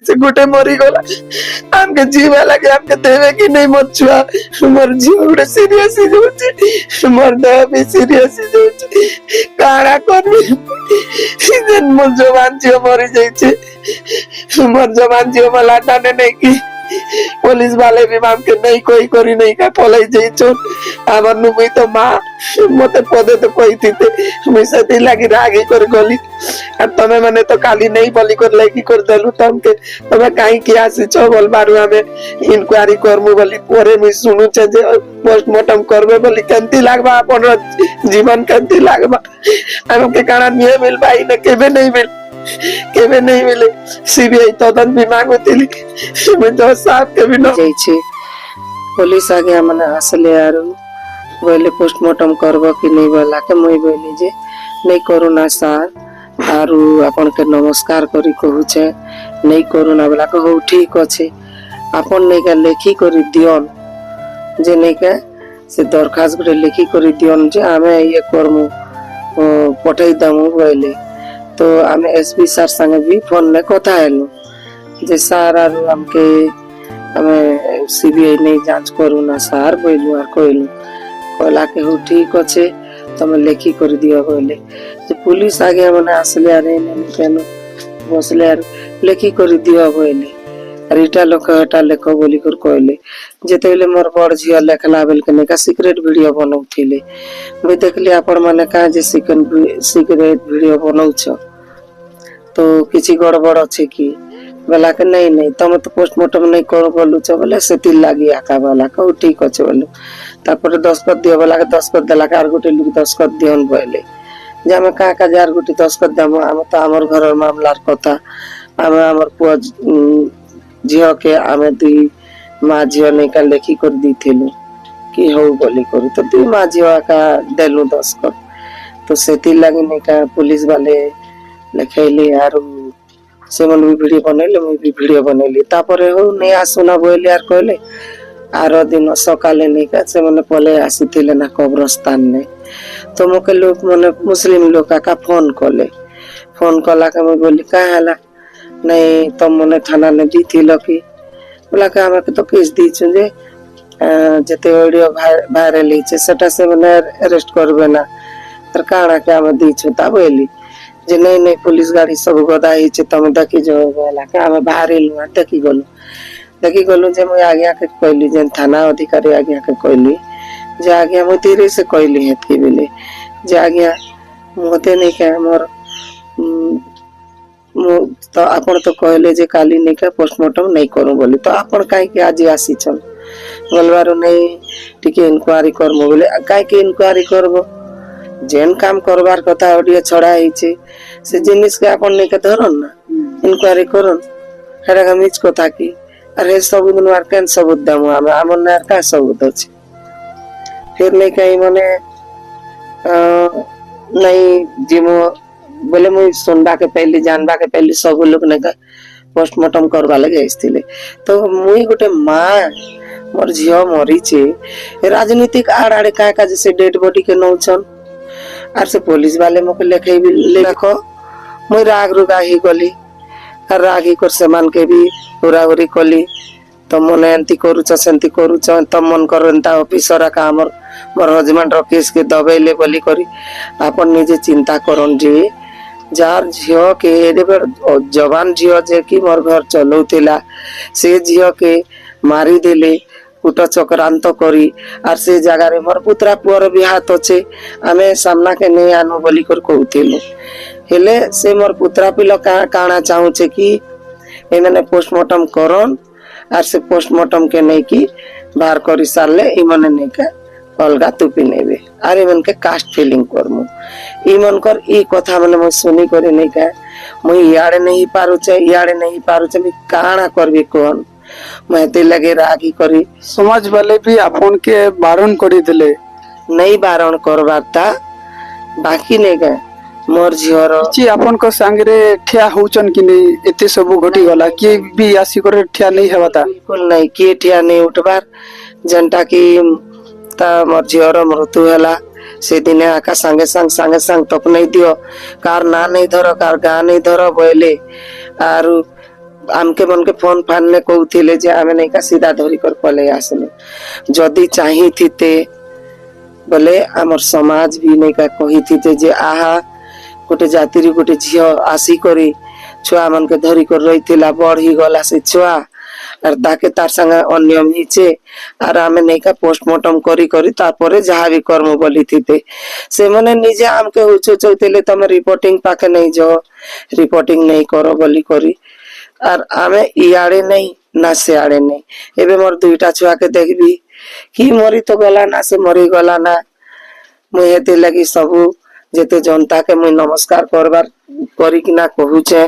से गोटे मरी गला हमके जीवा लगे हमके देवे कि नहीं मत छुआ मोर जीव गोटे सीरियस हो जाउची मोर देह भी सीरियस हो जाउची काड़ा करबी सीजन मोर जवान जीव मरी जाइछे मोर जवान जीव मला टाने नहीं की पुलिस वाले भी हमके नहीं कोई करी नहीं का पलाई जाइछो आमर नुई तो मां मते पदे तो कही थीते मुई सती लागी रागी कर गली आ तमे माने तो काली नहीं बोली कर लागी कर देलु तमके तमे काई की आसीछो बोल बारू हमें इंक्वायरी करमु बोली पोरे मुई सुनु छे जे पोस्टमार्टम करबे बोली केंती लागबा अपन जीवन केंती लागबा हमके काना निये मिल भाई ने केबे नहीं मिले सीबीआई तदन भी मांगुतिली मुई तो साहब के भी न जाइछे पुलिस आगे हमने आसले आरो बोले पोस्टमार्टम करबो कि नहीं बोला के मुई बोली जे नहीं करू ना सर आरु आपन के नमस्कार करी कहू छे नहीं करू ना बोला के हो ठीक अछि आपन नहीं के लेखी करी दियन जे नहीं के से दरखास्त करे लेखी करी दियन जे हमें ये करमु पठाई दमु बोले तो आमे एसपी सर संगे भी फोन में कथा हेलु जे सर आरु हमके हमें सीबीआई नहीं जांच करू ना सर बोलू आर कहलु कहला के हो ठीक अच्छे तुम लेखी कर दियो बोले जे पुलिस आगे हमने आसले आरे ने केनो बसले आर लेखी कर दियो बोले रिटा लोक हटा लेखो बोली कर कहले जेतेले मोर बड़ झिया लेखला बेल के का सीक्रेट वीडियो बनौथिले मैं देखली आपण माने का जे सीक्रेट वीडियो बनौछ तो किछि गड़बड़ अछि की बोला के नहीं नहीं तुम तो पोस्टमार्टम नहीं कर बोलू छ बोले सेति लागी आका वाला को ठीक अछि बोलू तापर दस्खत दियो बोला के दस्खत देला कार गोटे लोग दस्खत दियन बोले जे हम का का जार गोटे दस्खत दम हम तो हमर घर मामलार कथा हम हमर पुआ झियो के आमे दुई मां झियो नहीं का लेखी कर दीथिलु कि हो बोली करू तो दुई मां झियो का देलु दस्खत तो सेति लागी नहीं का पुलिस वाले लिखैली आरो से मन भी वीडियो बनैले मैं भी वीडियो बनैली तापरे हो नहीं आसुना बोले यार कहले आरो दिन सकाले नहीं का से मन पले आसीथिले ना कब्रस्तान में तो मके लोग मन मुस्लिम लोग का फोन कला के मैं बोली का हला नहीं तुम मने थाना ने दीथिलो कि बोला के हमके तो केस दीछु जे जते वीडियो वायरल हिचे सेटा से मने अरेस्ट करबे ना तर काना के हम दीछु ता बोली जे नहीं नहीं पुलिस गाड़ी सब गदा हिचे तुम देखि जो बोला के हम बाहर लुआ देखि गलु जे मैं आगे आके कहली जे थाना अधिकारी आगे आके कहली जे आगे हम धीरे से कहली है कि बोले जे आगे मते नहीं के मोर तो आपण तो कहले जे काली नहीं के पोस्टमार्टम नहीं करू बोली तो आपण काई के आज आसी छन बोलबारो नहीं टिके इंक्वायरी करमो बोले काई के इंक्वायरी करबो जेन काम करबार कथा ऑडियो छड़ा हिचे से जिनिस के आपण नहीं के धरन ना इंक्वायरी करन हेरा का मिच कथा की अरे सब दिन मार केन सबूत दमु हम हमन नार का सबूत अछि फिर नहीं कहीं मने नहीं जिमो बोले मुई सुनबा के पहले जानबा के पहले सब लोग ने पोस्टमार्टम करबा लगे आइथिले तो मुई गोटे मां मोर झियो मरी छे राजनीतिक आड़ आड़े का का जैसे डेड बॉडी के नौछन आर से पुलिस वाले मके लेखै भी लेखो मुई राग रुगा ही गली रागी कर समान के भी उराउरी कली तो मन एंती करूछ सेंती करूछ तम मन करंता ऑफिसर का हमर मोर हजबैंड रो केस के दबेले बोली करी आपन निजे चिंता करन जे जार झियो के जवान झियो जे कि मोर घर चलौतिला से झियो के मारी देले कुट चक्रांत करी आर से जगह रे मोर पुत्रा पुअर भी हाथ अच्छे आमे सामना के नहीं आनु बोली कर कहूथिलु हेले से मोर पुत्रा पिलो काना चाहूचे कि ए माने पोस्टमार्टम करन आर से पोस्टमार्टम के नहीं कि बाहर करी सारले ई माने नहीं का अलगा तुपी नेबे आर ई मन के कास्ट फीलिंग करमु ई मन कर ई कथा माने म सुनी करे नहीं का मुई याडे नहीं पारु छे काना करबी कोन महते लगे रागी करी समाज वाले भी अपन के बारण करी दिले नहीं बारण करबाता बाकी नहीं का मोर झियर जी अपन को संगरे ठिया होचन कि नहीं एते सब घटी गला के भी आसी करे ठिया नहीं हेबाता बिल्कुल नहीं के ठिया नहीं उठबार जनता की ता मोर झियर मृत्यु हला से दिने आका संगे संग तक नहीं दियो कार ना नहीं धरो कार गा नहीं धरो बोले आरु आमके मन के फोन फान ने कहूथिले जे आमे नहीं का सीधा धरी कर पले आसनु जदी चाही थिते बोले आमर समाज भी नहीं का कही थिते जे आहा गोटे जातिर गोटे झियो आसी करी छुआ मन के धरी कर रही थिला बढ़ी गला से छुआ और ताके तार संगे अनियम हिचे और आमे नहीं का पोस्टमार्टम करी करी तारपरे जहाँ भी कर्म बोली थिते से मने निजे आमके हुचो चौतेले तमे रिपोर्टिंग पाके नहीं जो रिपोर्टिंग नहीं करो बोली करी और आमे इयाड़े नहीं ना से आड़े नहीं एबे मोर दुईटा छुआ के देखबी कि मरी तो गला ना से मरी गला ना मुई हेते लगी सबू जेते जनता के मुई नमस्कार करबार करी कि ना कहूचे